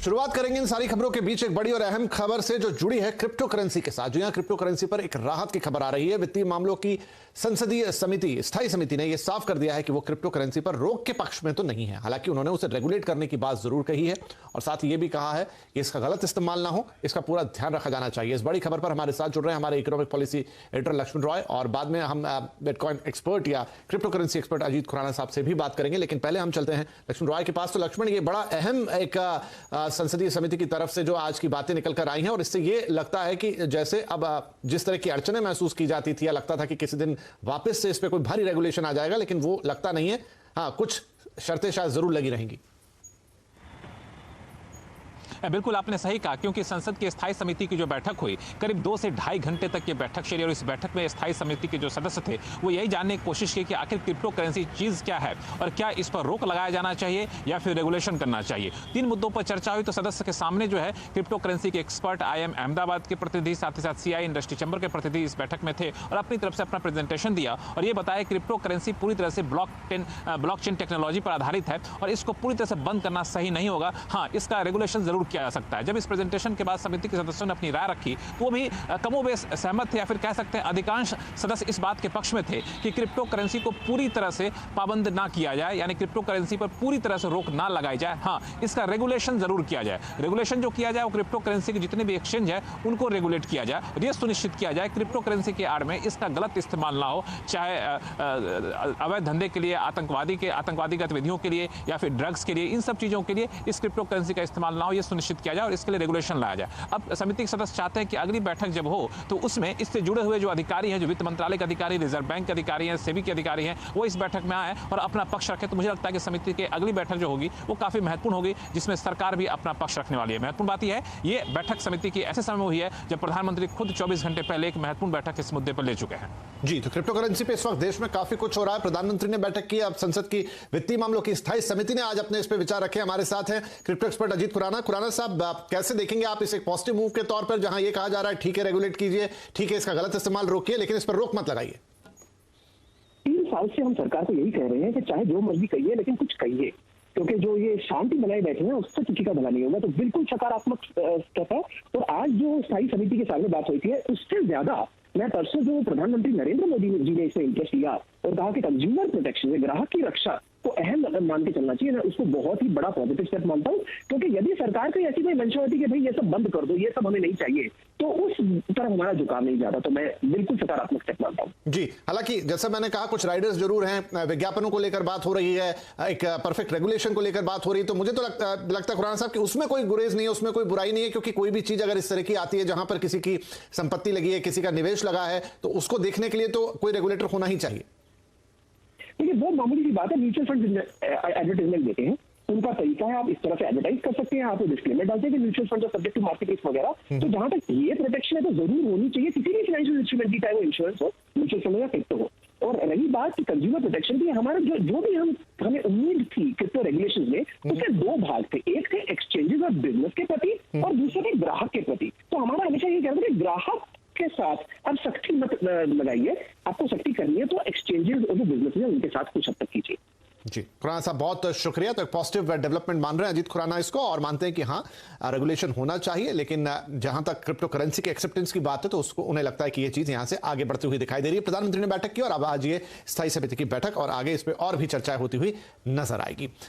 शुरुआत करेंगे इन सारी खबरों के बीच एक बड़ी और अहम खबर से जो जुड़ी है क्रिप्टो करेंसी के साथ। जो यहां क्रिप्टो करेंसी पर एक राहत की खबर आ रही है। वित्तीय मामलों की संसदीय समिति, स्थायी समिति ने यह साफ कर दिया है कि वो क्रिप्टो करेंसी पर रोक के पक्ष में तो नहीं है। हालांकि उन्होंने उसे रेगुलेट करने की बात जरूर कही है और साथ ही यह भी कहा है कि इसका गलत इस्तेमाल ना हो, इसका पूरा ध्यान रखा जाना चाहिए। इस बड़ी खबर पर हमारे साथ जुड़ रहे हैं हमारे economic policy editor Lakshman Roy और बाद में हम बिटकॉइन एक्सपर्ट या crypto currency expert Ajit Khurana साहब से भी बात करेंगे। लेकिन पहले हम चलते हैं लक्ष्मण रॉय के पास। तो लक्ष्मण, ये बड़ा अहम एक संसदीय समिति की तरफ से जो आज की बातें निकल कर आई हैं और इससे ये लगता है कि जैसे अब जिस तरह की अड़चनें महसूस की जाती थी या लगता था कि किसी दिन वापस से इस पे कोई भारी रेगुलेशन आ जाएगा, लेकिन वो लगता नहीं है। हाँ, कुछ शर्तें शायद जरूर लगी रहेंगी। बिल्कुल आपने सही कहा, क्योंकि संसद की स्थायी समिति की जो बैठक हुई करीब 2 से ढाई घंटे तक ये बैठक चली और इस बैठक में स्थायी समिति के जो सदस्य थे वो यही जानने की कोशिश की कि आखिर क्रिप्टो करेंसी चीज़ क्या है और क्या इस पर रोक लगाया जाना चाहिए या फिर रेगुलेशन करना चाहिए। 3 मुद्दों पर चर्चा हुई। तो सदस्य के सामने जो है क्रिप्टो करेंसी के एक्सपर्ट IIM अहमदाबाद के प्रतिनिधि, साथ ही साथ CI इंडस्ट्री चैम्बर के प्रतिनिधि इस बैठक में थे और अपनी तरफ से अपना प्रेजेंटेशन दिया और ये बताया क्रिप्टो करेंसी पूरी तरह से ब्लॉकचेन टेक्नोलॉजी पर आधारित है और इसको पूरी तरह से बंद करना सही नहीं होगा। हाँ, इसका रेगुलेशन जरूर किया जा सकता है। जब इस प्रेजेंटेशन के बाद समिति के सदस्यों ने अपनी राय रखी तो वो भी कमोबेश सहमत थे या फिर कह सकते हैं अधिकांश सदस्य इस बात के पक्ष में थे कि क्रिप्टो करेंसी को पूरी तरह से पाबंद ना किया जाए, यानी क्रिप्टो करेंसी पर पूरी तरह से रोक ना लगाई जाए। हाँ, इसका रेगुलेशन जरूर किया जाए। रेगुलेशन जो किया जाए वो क्रिप्टो करेंसी के जितने भी एक्सचेंज है उनको रेगुलेट किया जाए और यह सुनिश्चित किया जाए क्रिप्टो करेंसी के आड़ में इसका गलत इस्तेमाल ना हो, चाहे अवैध धंधे के लिए, आतंकवादी गतिविधियों के लिए या फिर ड्रग्स के लिए, इन सब चीजों के लिए इस क्रिप्टो करेंसी का इस्तेमाल ना हो, यह सुनिश्चित किया जाए और इसके लिए रेगुलेशन लाया जाए। अब समिति के सदस्य चाहते हैं कि अगली बैठक जब हो तो उसमें इससे जुड़े हुए जो अधिकारी हैं, जो वित्त मंत्रालय के अधिकारी, रिजर्व बैंक के अधिकारी हैं, सेबी के अधिकारी हैं, वो इस बैठक में आए और अपना पक्ष रखें। तो मुझे लगता है कि समिति की अगली बैठक जो होगी वो काफी महत्वपूर्ण होगी, जिसमें सरकार भी अपना पक्ष रखने वाली है। महत्वपूर्ण बात यह है, ये बैठक समिति की ऐसे समय में हुई है जब प्रधानमंत्री खुद 24 घंटे पहले एक महत्वपूर्ण बैठक इस मुद्दे पर ले चुके हैं। जी, तो क्रिप्टो करेंसी पे इस वक्त देश में काफी कुछ हो रहा है। प्रधानमंत्री ने बैठक की, अब संसद की वित्तीय मामलों की स्थायी समिति ने आज अपने इस पे विचार रखे। हमारे साथ हैं क्रिप्टो एक्सपर्ट अजीत खुराना। खुराना साहब, कैसे देखेंगे आप इस एक पॉजिटिव मूव के तौर पर, जहां ये कहा जा रहा है ठीक है रेगुलेट कीजिए, ठीक है इसका गलत इस्तेमाल रोकिए, लेकिन इस पर रोक मत लगाइए? 3 साल से हम सरकार को यही कह रहे हैं कि चाहे जो मर्जी कहिए लेकिन कुछ कहिए, क्योंकि जो ये शांति बनाए बैठे हैं उससे किसी का भला नहीं होगा। तो बिल्कुल सकारात्मक स्टेप है। और आज जो स्थायी समिति के सामने बात हुई थी उससे ज्यादा मैं परसों जो प्रधानमंत्री नरेंद्र मोदी जी ने इसमें इंटरेस्ट लिया और कहा कि कंज्यूमर प्रोटेक्शन, ग्राहक की रक्षा को अहम मान के चलना चाहिए, मैं उसको बहुत ही बड़ा पॉजिटिव स्टेप मानता हूं। क्योंकि यदि सरकार की ऐसी कोई मंशा होती कि भाई ये सब बंद कर दो, ये सब हमें नहीं चाहिए, तो उस तरफ हमारा झुकाव नहीं जाता। तो मैं बिल्कुल सकारात्मक स्टेप मानता हूं। जी, हालांकि जैसे मैंने कहा कुछ राइडर्स जरूर हैं, विज्ञापनों को लेकर बात हो रही है, एक परफेक्ट रेगुलेशन को लेकर बात हो रही है। तो मुझे तो लगता है खुराना साहब कि उसमें कोई गुरेज नहीं है, उसमें कोई बुराई नहीं है, क्योंकि कोई भी चीज अगर इस तरह की आती है जहां पर किसी की संपत्ति लगी है, किसी का निवेश लगा है, तो उसको देखने के लिए तो कोई रेगुलेटर होना ही चाहिए। देखिए, बहुत मामूली सी बात है। म्यूचुअल फंड एडवर्टाइजमेंट देते हैं, उनका तरीका है, आप इस तरह से एडवर्टाइज कर सकते हैं, आप डिस्क्लेमर डालते हैं कि mutual fund subject to market risk वगैरह। तो जहां तक ये प्रोटेक्शन है तो जरूर होनी चाहिए किसी भी फाइनेंशियल इंस्ट्रूमेंट की, चाहे वो इंश्योरेंस हो, म्यूचुअल फंड या क्रिप्टो हो। और रही बात कंज्यूमर प्रोटेक्शन की, हमारा जो भी हमें उम्मीद थी क्रिप्टो रेगुलेशन में, उसके 2 भाग थे। एक थे एक्सचेंजेस और बिजनेस के प्रति और दूसरे थे ग्राहक के प्रति। तो हमारा हमेशा ये कहना था कि ग्राहक के साथ अब सख्ती मत लगाइए, आपको सख्ती करनी है तो एक्सचेंजेस और जो बिजनेस है उनके साथ कुछ हद तक कीजिए। जी, खुराना साहब बहुत शुक्रिया। तो एक पॉजिटिव डेवलपमेंट मान रहे हैं अजीत खुराना इसको और मानते हैं कि हाँ रेगुलेशन होना चाहिए, लेकिन जहां तक क्रिप्टो करेंसी के एक्सेप्टेंस की बात है तो उसको उन्हें लगता है कि ये चीज यहां से आगे बढ़ती हुई दिखाई दे रही है। प्रधानमंत्री ने बैठक की और अब आज ये स्थायी समिति की बैठक और आगे इस पर और भी चर्चा होती हुई नजर आएगी।